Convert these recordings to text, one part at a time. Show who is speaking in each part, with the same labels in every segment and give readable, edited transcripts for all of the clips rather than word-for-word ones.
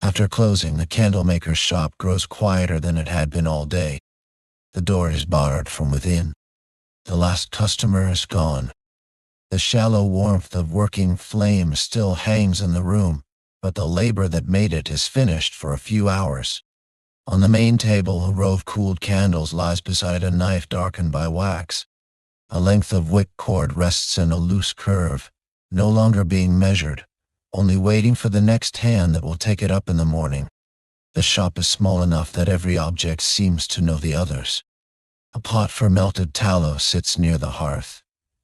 Speaker 1: After closing, the candlemaker's shop grows quieter than it had been all day. The door is barred from within. The last customer is gone. The shallow warmth of working flame still hangs in the room, but the labor that made it is finished for a few hours. On the main table, a row of cooled candles lies beside a knife darkened by wax. A length of wick cord rests in a loose curve, no longer being measured, only waiting for the next hand that will take it up in the morning. The shop is small enough that every object seems to know the others. A pot for melted tallow sits near the hearth,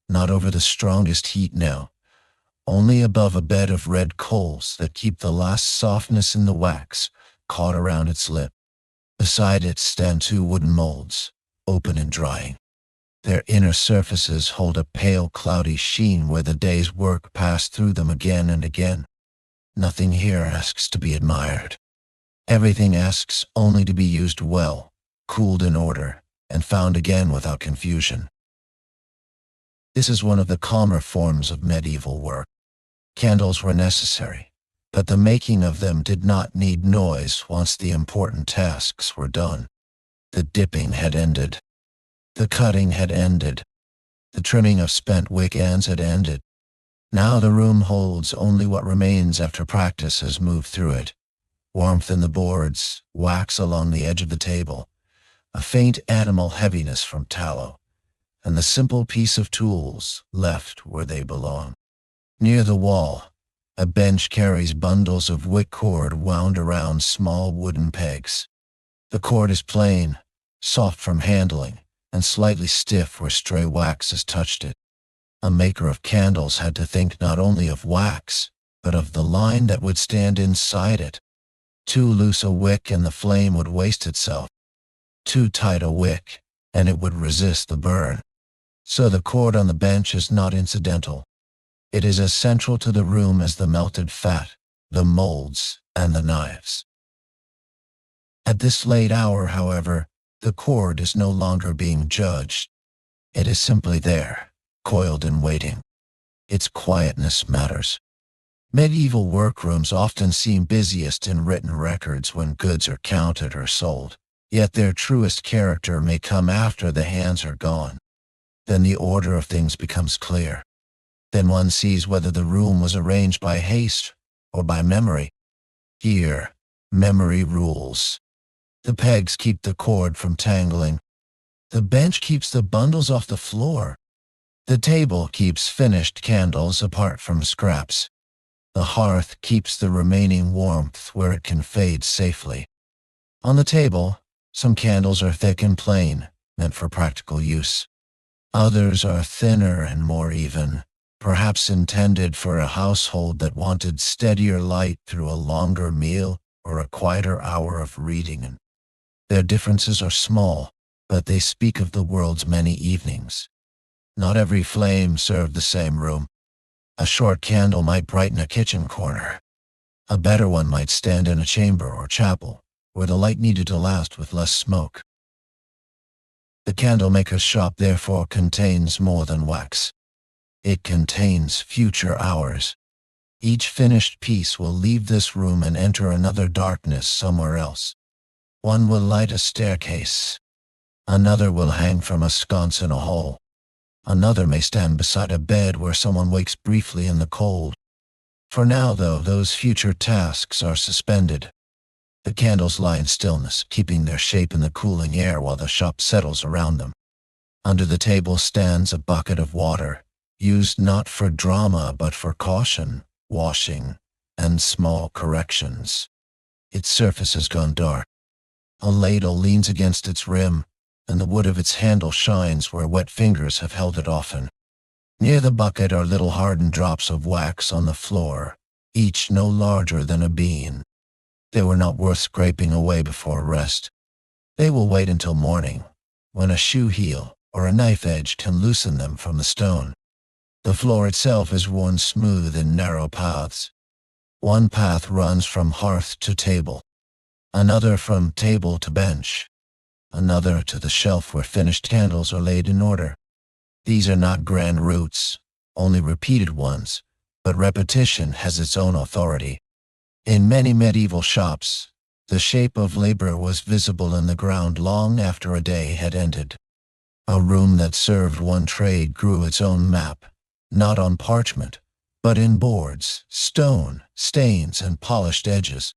Speaker 1: not over the strongest heat now, only above a bed of red coals that keep the last softness in the wax caught around its lip. Beside it stand two wooden molds, open and drying. Their inner surfaces hold a pale, cloudy sheen where the day's work passed through them again and again. Nothing here asks to be admired. Everything asks only to be used well, cooled in order, and found again without confusion. This is one of the calmer forms of medieval work. Candles were necessary, but the making of them did not need noise once the important tasks were done. The dipping had ended. The cutting had ended. The trimming of spent wick ends had ended. Now the room holds only what remains after practice has moved through it. Warmth in the boards, wax along the edge of the table, a faint animal heaviness from tallow, and the simple piece of tools left where they belong. Near the wall, a bench carries bundles of wick cord wound around small wooden pegs. The cord is plain, soft from handling, and slightly stiff where stray wax has touched it. A maker of candles had to think not only of wax, but of the line that would stand inside it. Too loose a wick and the flame would waste itself. Too tight a wick, and it would resist the burn. So the cord on the bench is not incidental. It is as central to the room as the melted fat, the molds, and the knives. At this late hour, however, the cord is no longer being judged. It is simply there, coiled and waiting. Its quietness matters. Medieval workrooms often seem busiest in written records when goods are counted or sold, yet their truest character may come after the hands are gone. Then the order of things becomes clear. Then one sees whether the room was arranged by haste or by memory. Here, memory rules. The pegs keep the cord from tangling. The bench keeps the bundles off the floor. The table keeps finished candles apart from scraps. The hearth keeps the remaining warmth where it can fade safely. On the table, some candles are thick and plain, meant for practical use. Others are thinner and more even, perhaps intended for a household that wanted steadier light through a longer meal or a quieter hour of reading. Their differences are small, but they speak of the world's many evenings. Not every flame served the same room. A short candle might brighten a kitchen corner. A better one might stand in a chamber or chapel, where the light needed to last with less smoke. The candlemaker's shop therefore contains more than wax. It contains future hours. Each finished piece will leave this room and enter another darkness somewhere else. One will light a staircase. Another will hang from a sconce in a hall. Another may stand beside a bed where someone wakes briefly in the cold. For now, though, those future tasks are suspended. The candles lie in stillness, keeping their shape in the cooling air while the shop settles around them. Under the table stands a bucket of water, used not for drama but for caution, washing, and small corrections. Its surface has gone dark. A ladle leans against its rim, and the wood of its handle shines where wet fingers have held it often. Near the bucket are little hardened drops of wax on the floor, each no larger than a bean. They were not worth scraping away before rest. They will wait until morning, when a shoe heel or a knife edge can loosen them from the stone. The floor itself is worn smooth in narrow paths. One path runs from hearth to table, another from table to bench, another to the shelf where finished candles are laid in order. These are not grand routes, only repeated ones, but repetition has its own authority. In many medieval shops, the shape of labor was visible in the ground long after a day had ended. A room that served one trade grew its own map, not on parchment, but in boards, stone, stains, and polished edges.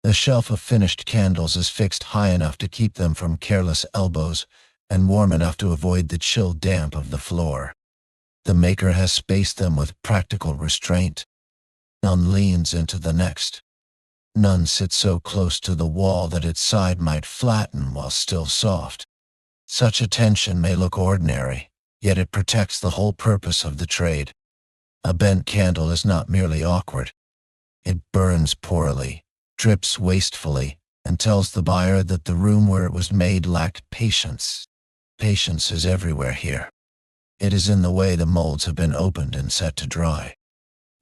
Speaker 1: The shelf of finished candles is fixed high enough to keep them from careless elbows and warm enough to avoid the chill damp of the floor. The maker has spaced them with practical restraint. None leans into the next. None sits so close to the wall that its side might flatten while still soft. Such attention may look ordinary, yet it protects the whole purpose of the trade. A bent candle is not merely awkward. It burns poorly, drips wastefully, and tells the buyer that the room where it was made lacked patience. Patience is everywhere here. It is in the way the molds have been opened and set to dry.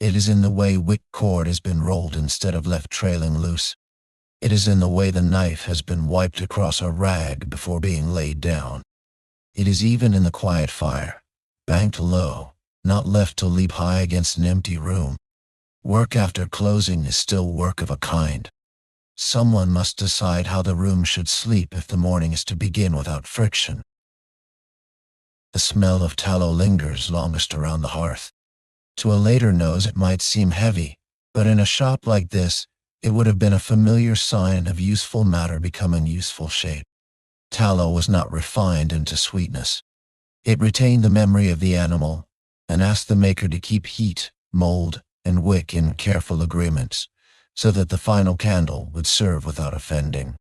Speaker 1: It is in the way wick cord has been rolled instead of left trailing loose. It is in the way the knife has been wiped across a rag before being laid down. It is even in the quiet fire, banked low, not left to leap high against an empty room. Work after closing is still work of a kind. Someone must decide how the room should sleep if the morning is to begin without friction. The smell of tallow lingers longest around the hearth. To a later nose it might seem heavy, but in a shop like this, it would have been a familiar sign of useful matter becoming useful shape. Tallow was not refined into sweetness. It retained the memory of the animal and asked the maker to keep heat, mold, and wick in careful agreements, so that the final candle would serve without offending.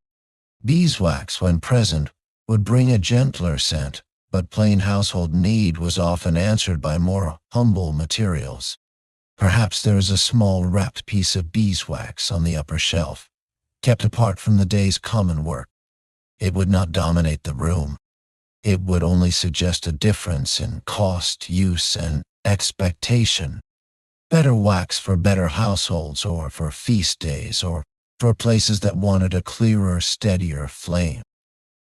Speaker 1: Beeswax, when present, would bring a gentler scent, but plain household need was often answered by more humble materials. Perhaps there is a small wrapped piece of beeswax on the upper shelf, kept apart from the day's common work. It would not dominate the room. It would only suggest a difference in cost, use, and expectation. Better wax for better households, or for feast days, or for places that wanted a clearer, steadier flame.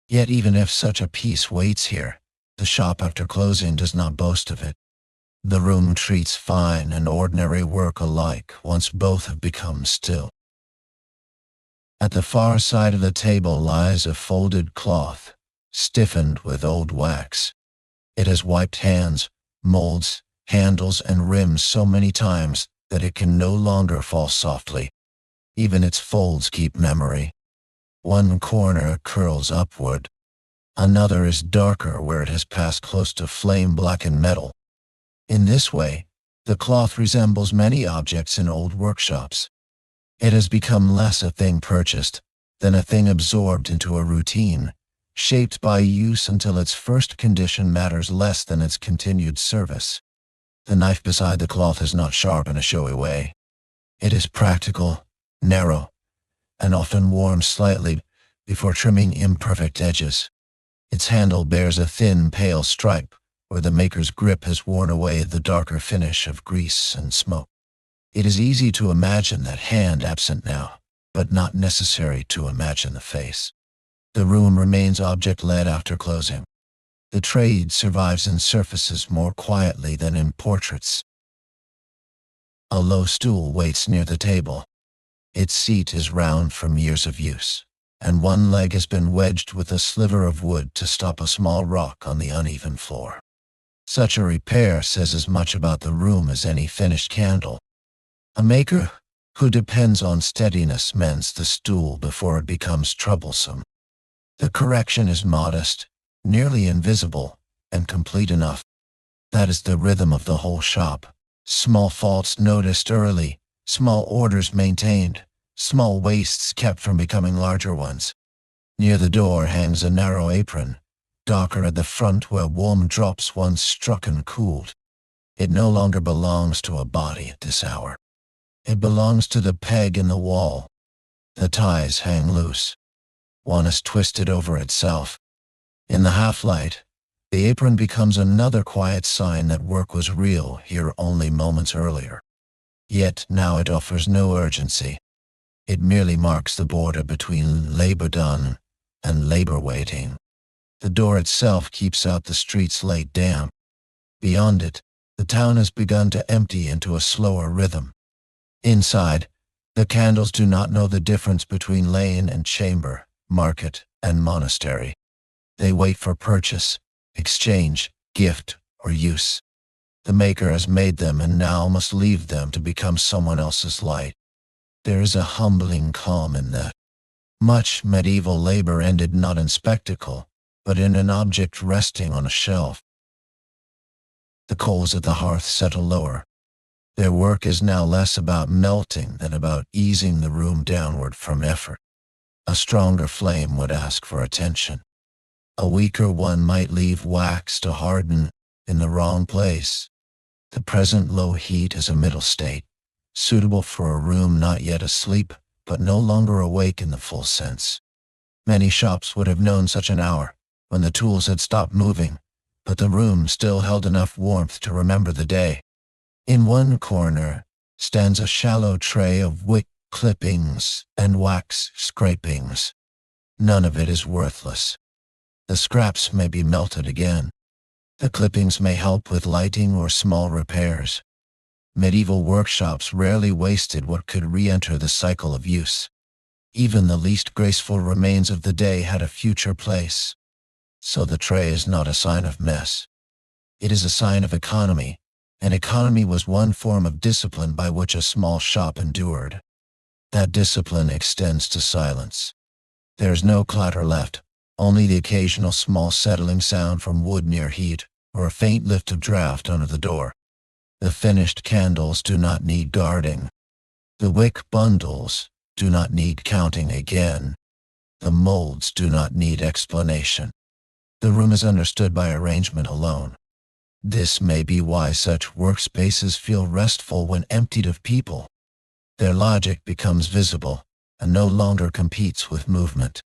Speaker 1: Yet even if such a piece waits here, the shop after closing does not boast of it. The room treats fine and ordinary work alike once both have become still. At the far side of the table lies a folded cloth, stiffened with old wax. It has wiped hands, molds, handles, and rims so many times that it can no longer fall softly. Even its folds keep memory. One corner curls upward. Another is darker where it has passed close to flame-blackened metal. In this way, the cloth resembles many objects in old workshops. It has become less a thing purchased than a thing absorbed into a routine, shaped by use until its first condition matters less than its continued service. The knife beside the cloth is not sharp in a showy way. It is practical, narrow, and often warmed slightly before trimming imperfect edges. Its handle bears a thin, pale stripe where the maker's grip has worn away the darker finish of grease and smoke. It is easy to imagine that hand absent now, but not necessary to imagine the face. The room remains object-led after closing. The trade survives in surfaces more quietly than in portraits. A low stool waits near the table. Its seat is round from years of use, and one leg has been wedged with a sliver of wood to stop a small rock on the uneven floor. Such a repair says as much about the room as any finished candle. A maker who depends on steadiness mends the stool before it becomes troublesome. The correction is modest, nearly invisible, and complete enough. That is the rhythm of the whole shop. Small faults noticed early, small orders maintained, small wastes kept from becoming larger ones. Near the door hangs a narrow apron, darker at the front where warm drops once struck and cooled. It no longer belongs to a body at this hour. It belongs to the peg in the wall. The ties hang loose. One is twisted over itself. In the half-light, the apron becomes another quiet sign that work was real here only moments earlier. Yet now it offers no urgency. It merely marks the border between labor done and labor waiting. The door itself keeps out the street's late damp. Beyond it, the town has begun to empty into a slower rhythm. Inside, The candles do not know the difference between lane and chamber, market and monastery. They wait for purchase, exchange, gift, or use. The maker has made them and now must leave them to become someone else's light. There is a humbling calm in that. Much medieval labor ended not in spectacle, but in an object resting on a shelf. The coals at the hearth settle lower. Their work is now less about melting than about easing the room downward from effort. A stronger flame would ask for attention. A weaker one might leave wax to harden in the wrong place. The present low heat is a middle state, suitable for a room not yet asleep, but no longer awake in the full sense. Many shops would have known such an hour, when the tools had stopped moving, but the room still held enough warmth to remember the day. In one corner stands a shallow tray of wick clippings and wax scrapings. None of it is worthless. The scraps may be melted again. The clippings may help with lighting or small repairs. Medieval workshops rarely wasted what could re-enter the cycle of use. Even the least graceful remains of the day had a future place. So the tray is not a sign of mess. It is a sign of economy, and economy was one form of discipline by which a small shop endured. That discipline extends to silence. There is no clatter left, only the occasional small settling sound from wood near heat, or a faint lift of draft under the door. The finished candles do not need guarding. The wick bundles do not need counting again. The molds do not need explanation. The room is understood by arrangement alone. This may be why such workspaces feel restful when emptied of people. Their logic becomes visible and no longer competes with movement.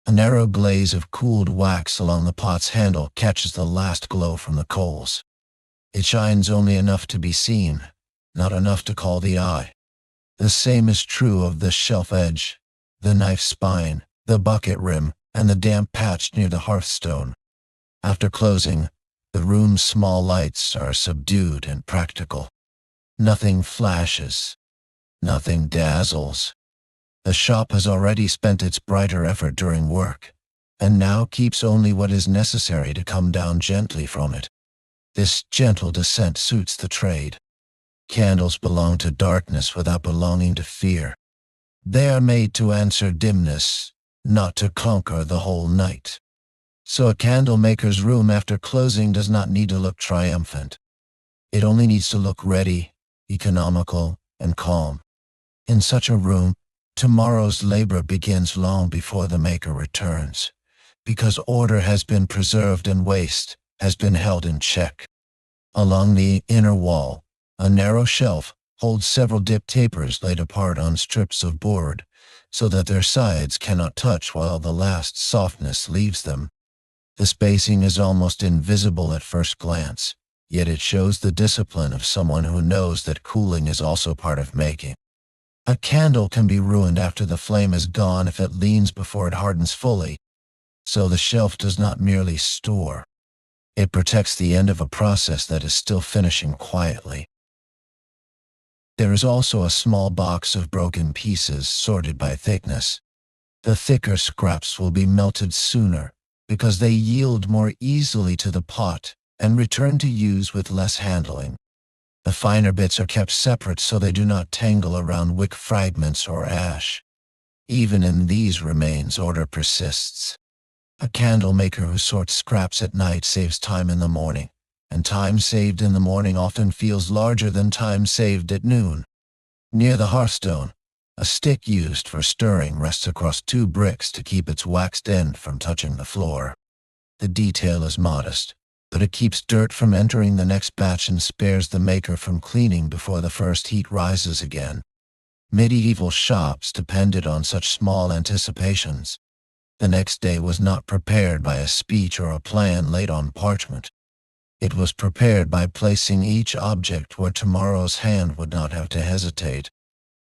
Speaker 1: A narrow glaze of cooled wax along the pot's handle catches the last glow from the coals. It shines only enough to be seen, not enough to call the eye. The same is true of the shelf edge, the knife spine, the bucket rim, and the damp patch near the hearthstone. After closing, the room's small lights are subdued and practical. Nothing flashes. Nothing dazzles. The shop has already spent its brighter effort during work, and now keeps only what is necessary to come down gently from it. This gentle descent suits the trade. Candles belong to darkness without belonging to fear. They are made to answer dimness, not to conquer the whole night. So a candle maker's room after closing does not need to look triumphant. It only needs to look ready, economical, and calm. In such a room, tomorrow's labor begins long before the maker returns, because order has been preserved and waste has been held in check. Along the inner wall, a narrow shelf holds several dip tapers laid apart on strips of board, so that their sides cannot touch while the last softness leaves them. The spacing is almost invisible at first glance, yet it shows the discipline of someone who knows that cooling is also part of making. A candle can be ruined after the flame is gone if it leans before it hardens fully, so the shelf does not merely store. It protects the end of a process that is still finishing quietly. There is also a small box of broken pieces sorted by thickness. The thicker scraps will be melted sooner, because they yield more easily to the pot and return to use with less handling. The finer bits are kept separate so they do not tangle around wick fragments or ash. Even in these remains, order persists. A candle maker who sorts scraps at night saves time in the morning, and time saved in the morning often feels larger than time saved at noon. Near the hearthstone, a stick used for stirring rests across 2 bricks to keep its waxed end from touching the floor. The detail is modest, but it keeps dirt from entering the next batch and spares the maker from cleaning before the first heat rises again. Medieval shops depended on such small anticipations. The next day was not prepared by a speech or a plan laid on parchment. It was prepared by placing each object where tomorrow's hand would not have to hesitate.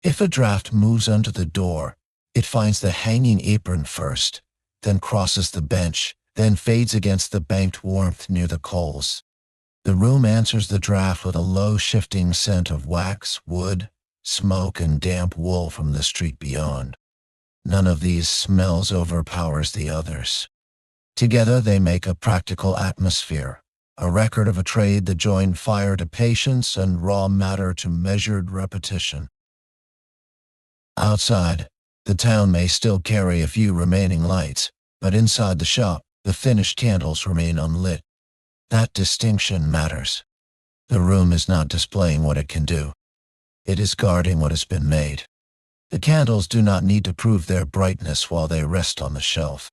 Speaker 1: If a draft moves under the door, it finds the hanging apron first, then crosses the bench, then fades against the banked warmth near the coals. The room answers the draft with a low shifting scent of wax, wood, smoke and damp wool from the street beyond. None of these smells overpowers the others. Together they make a practical atmosphere, a record of a trade that joined fire to patience and raw matter to measured repetition. Outside, the town may still carry a few remaining lights, but inside the shop, the finished candles remain unlit. That distinction matters. The room is not displaying what it can do. It is guarding what has been made. The candles do not need to prove their brightness while they rest on the shelf.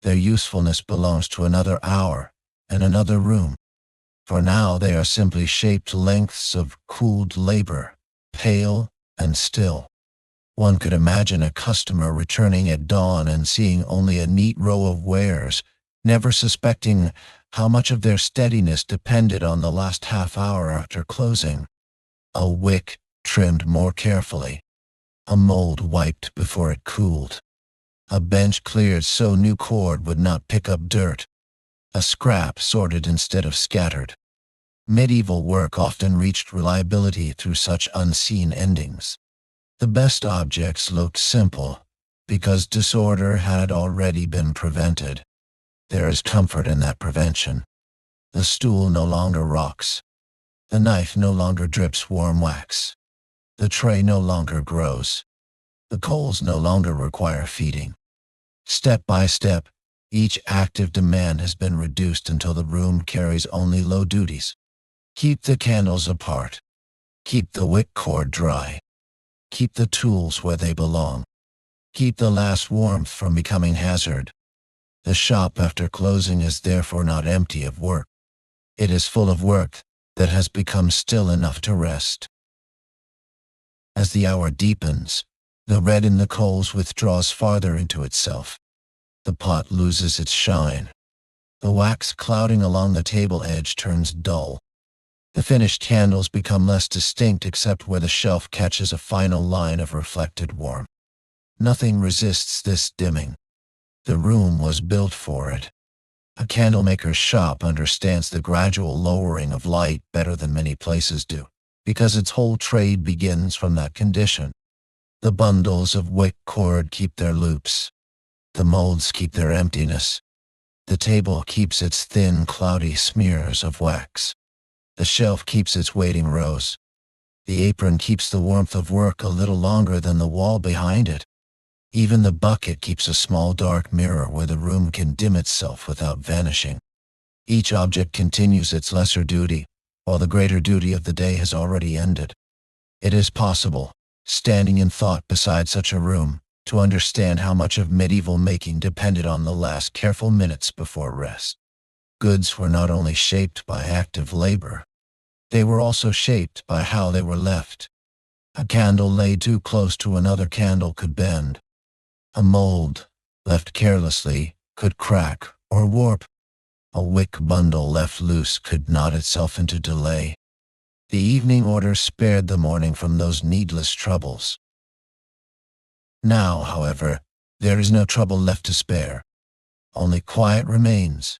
Speaker 1: Their usefulness belongs to another hour and another room. For now they are simply shaped lengths of cooled labor, pale and still. One could imagine a customer returning at dawn and seeing only a neat row of wares, never suspecting how much of their steadiness depended on the last half hour after closing. A wick trimmed more carefully, a mold wiped before it cooled, a bench cleared so new cord would not pick up dirt, a scrap sorted instead of scattered. Medieval work often reached reliability through such unseen endings. The best objects looked simple, because disorder had already been prevented. There is comfort in that prevention. The stool no longer rocks. The knife no longer drips warm wax. The tray no longer grows. The coals no longer require feeding. Step by step, each active demand has been reduced until the room carries only low duties. Keep the candles apart. Keep the wick cord dry. Keep the tools where they belong. Keep the last warmth from becoming hazard. The shop after closing is therefore not empty of work. It is full of work that has become still enough to rest. As the hour deepens, the red in the coals withdraws farther into itself. The pot loses its shine. The wax clouding along the table edge turns dull. The finished candles become less distinct except where the shelf catches a final line of reflected warmth. Nothing resists this dimming. The room was built for it. A candlemaker's shop understands the gradual lowering of light better than many places do, because its whole trade begins from that condition. The bundles of wick cord keep their loops. The molds keep their emptiness. The table keeps its thin, cloudy smears of wax. The shelf keeps its waiting rows. The apron keeps the warmth of work a little longer than the wall behind it. Even the bucket keeps a small dark mirror where the room can dim itself without vanishing. Each object continues its lesser duty, while the greater duty of the day has already ended. It is possible, standing in thought beside such a room, to understand how much of medieval making depended on the last careful minutes before rest. Goods were not only shaped by active labor, they were also shaped by how they were left. A candle laid too close to another candle could bend. A mold, left carelessly, could crack or warp. A wick bundle left loose could knot itself into delay. The evening order spared the morning from those needless troubles. Now, however, there is no trouble left to spare. Only quiet remains.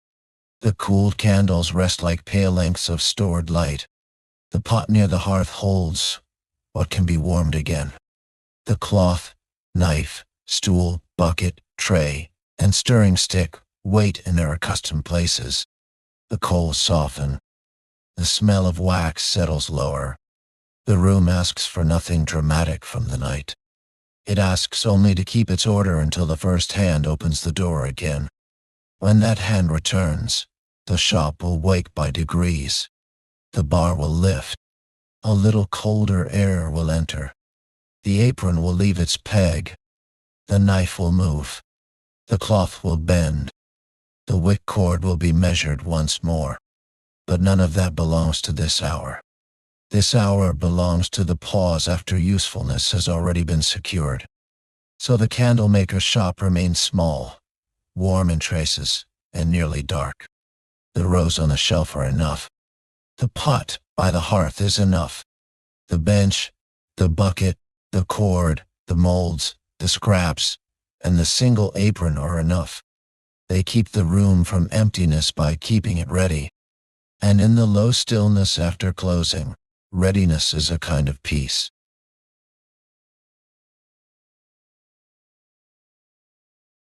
Speaker 1: The cooled candles rest like pale lengths of stored light. The pot near the hearth holds what can be warmed again. The cloth, knife, stool, bucket, tray, and stirring stick wait in their accustomed places. The coals soften. The smell of wax settles lower. The room asks for nothing dramatic from the night. It asks only to keep its order until the first hand opens the door again. When that hand returns, the shop will wake by degrees. The bar will lift. A little colder air will enter. The apron will leave its peg. The knife will move. The cloth will bend. The wick cord will be measured once more. But none of that belongs to this hour. This hour belongs to the pause after usefulness has already been secured. So the candlemaker's shop remains small, warm in traces, and nearly dark. The rows on the shelf are enough. The pot by the hearth is enough. The bench, the bucket, the cord, the molds, the scraps, and the single apron are enough. They keep the room from emptiness by keeping it ready. And in the low stillness after closing, readiness is a kind of peace.